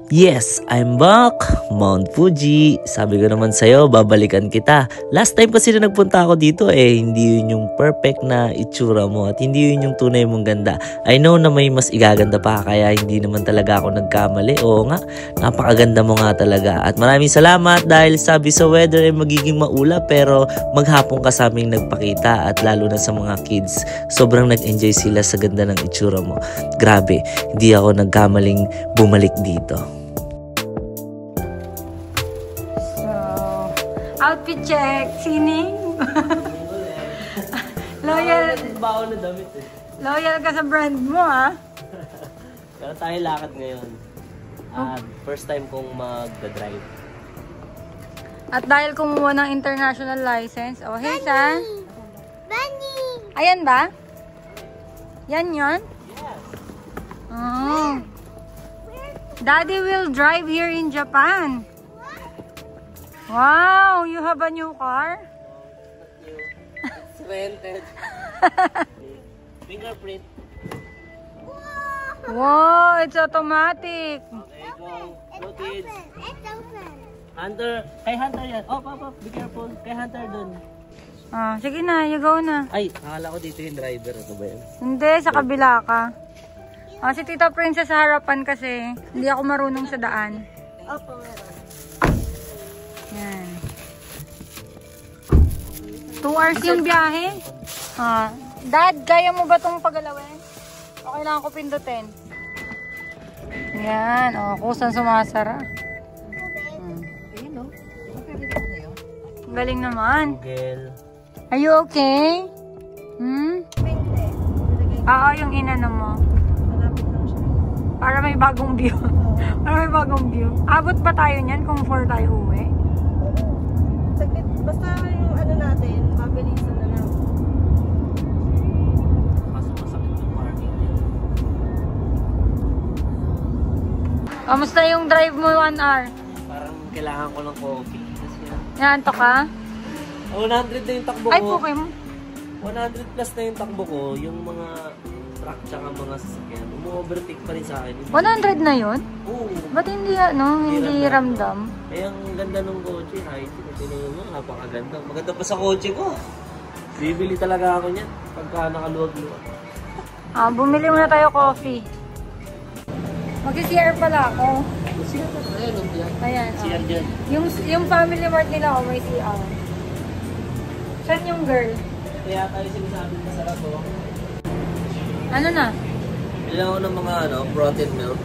Yes, I'm back! Mount Fuji. Sabi ko naman sa'yo, babalikan kita. Last time kasi na nagpunta ako dito hindi yun yung perfect na itsura mo at hindi yun yung tunay mong ganda. I know na may mas igaganda pa kaya hindi naman talaga ako nagkamali. Oo nga, napakaganda mo nga talaga. At maraming salamat dahil sabi sa weather ay magiging maulap pero maghapon ka sa aming nagpakita at lalo na sa mga kids. Sobrang nag-enjoy sila sa ganda ng itsura mo. Grabe, hindi ako nagkamaling bumalik dito. Outfit check, sining. Loyal. Baon na damit Loyal ka sa brand mo, ha? Pero tayo lakad ngayon. First time kong mag-drive. At dahil kumuha ng international license, oh, hey, Sa. Bunny! Ayan ba? Yan yun? Yes. Oh. Daddy will drive here in Japan. Wow, you have a new car? No, it's rented. Fingerprint. Wow, it's automatic. Okay, go. Go, kids. It's open. Hunter. Kay Hunter yan. Oh, papa, be careful. Kay Hunter dun. Ah, sige na, you go na. Ay, akala ko dito yung driver. Ito ba yan? Hindi, sa kabila ka. Ah, si Tita Princess sa harapan kasi. Hindi ako marunong sa daan. Opo, meron. Yan. 2 hours yung biyahe. Ah, Dad, kaya mo ba itong pagalawin? O kailangan ko pindutin? Yan. O, kusang sumasara. Ayun, no? Galing naman. Google. Are you okay? Hmm? Oo, yung inano mo. Para may bagong view. Para may bagong view. Abot ba tayo niyan kung 4 tayo uwi? Basta yung ano natin, mabilisan na lang. Kaso masakit yung parking niya. Kamusta yung drive mo 1 hour? Parang kailangan ko ng coffee. Kasi Nanto ka? 100 na yung takbo ko. Ay, okay mo. 100 plus na yung takbo ko. Yung mga truck tsaka mga sasakyan. Umu-overtake pa rin sa akin. 100 na yun? Oo. Ba't hindi ramdam? Eh, ang ganda ng kotse. Ay, tinignan mo, napakaganda. Maganda pa sa kotse ko. Bibili talaga ako niyan. Pagka nakaluwag-luwag. Ah, bumili muna tayo coffee. Mag-CR pala ako. Siya pa tayo, no? Ayan. Siya dyan. Yung family mart nila ako may CR. Saan yung girl? Kaya tayo sinasabi masarap ko. Ano na? Bilang ako ng mga protein milk.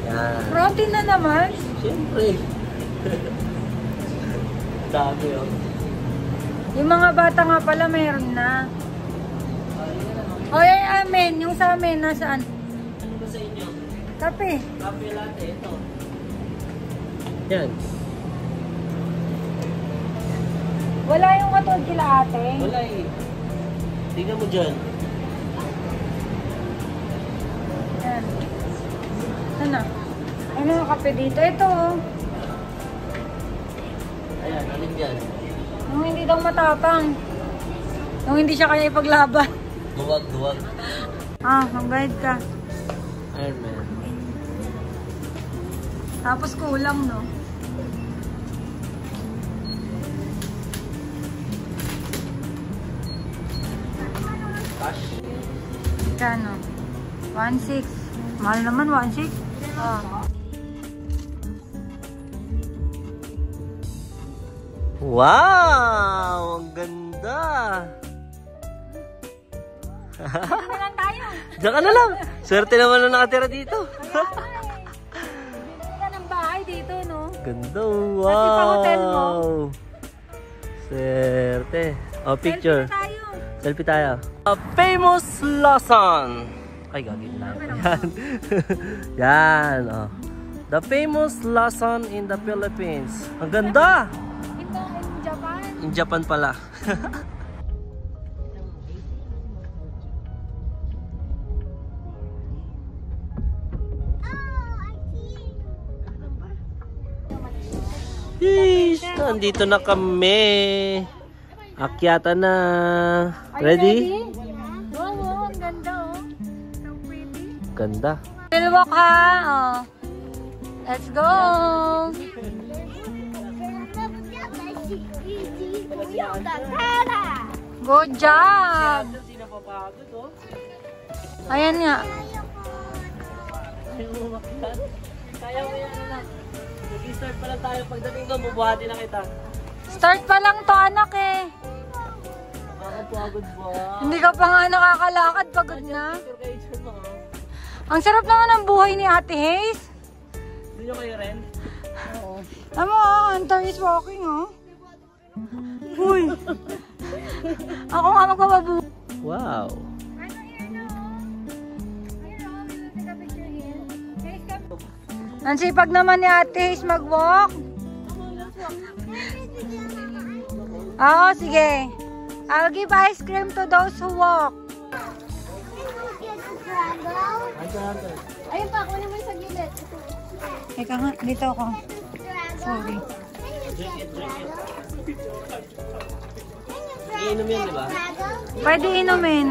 Yan. Protein na naman. Siyempre. Dami yun. Yung mga bata nga pala mayroon na. O yung amin, yung sa amin, nasaan? Ano ba sa inyo? Kape. Kape latte, ito. Yan. Wala yung katulad kila ate. Wala eh. Tingnan mo dyan. Yan. Ano? Ano mga kape dito? Ito oh. Ayan, alin dyan? Yung hindi daw matapang. Yung hindi siya kaya ipaglaban. Duwag. Ah, mag-guide ka. Iron Man. Tapos kulang, no? Cash. Kano? 1.6. Mahal naman, 1.6. Ah. Wow! Ang ganda! Diyan na lang tayo. Diyan ka na lang! Swerte naman na nakatira dito. Bibili ka ng bahay dito, no? Ganda! Pati pa hotel mo. Wow! Swerte! Oh, picture. Selfie tayo. Selfie tayo. A famous Lawson! Ay, gagawin tayo. Yan. Yan. Oh. The famous Lawson in the Philippines. Ang ganda! Ito, in Japan. In Japan pala. Yeesh, nandito na kami. Akyata na. Ready? Wow, ang ganda oh. So pretty. Ganda. We'll walk ha. Oh. Let's go! Good job! Sino papagod, oh? Ayan nga. Kaya mo yan, anak. Mag-start pa lang tayo. Pagdating ko, mabuhati na kita. Start pa lang to, anak eh. Nakakapagod ba? Hindi ka pa nga nakakalakad, pagod na. Ang sarap naman ng buhay ni Ate Haze. Hindi nyo kayo rin? Oo. Alam mo, Hunter is walking, oh. Uy! Ako nga magpapabu. Wow! Ang sipag naman ni Ate Haze mag-walk. Oo, sige. I'll give ice cream to those who walk. Ayun pa, kunin mo yung sa gilid. Teka nga, dito ako. Sorry. Iinom yan, di ba? Pwede inumin.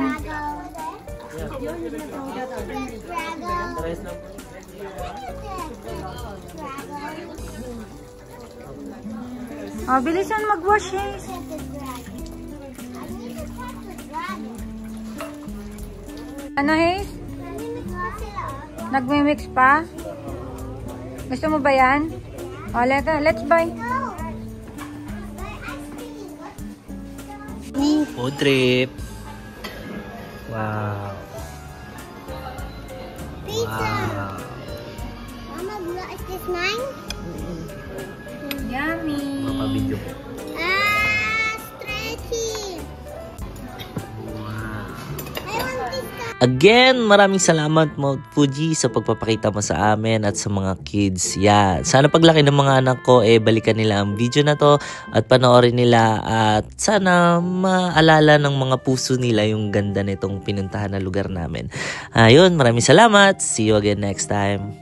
Tres lang. Oh, bilisan mag-wash, Haze. Ano, Haze? Nagmimix pa? Gusto mo ba yan? Oh, let's buy. Food trip. Wow. Pizza. Wow. Mama, is this mine? Yummy. Mapabidyo ko. Stretchy. Wow. I want this guy. Again, maraming salamat Mount Fuji sa pagpapakita mo sa amin at sa mga kids. Yeah. Sana paglaki ng mga anak ko, balikan nila ang video na to at panoorin nila at sana maalala ng mga puso nila yung ganda nitong pinuntahan na lugar namin. Ayun, maraming salamat. See you again next time.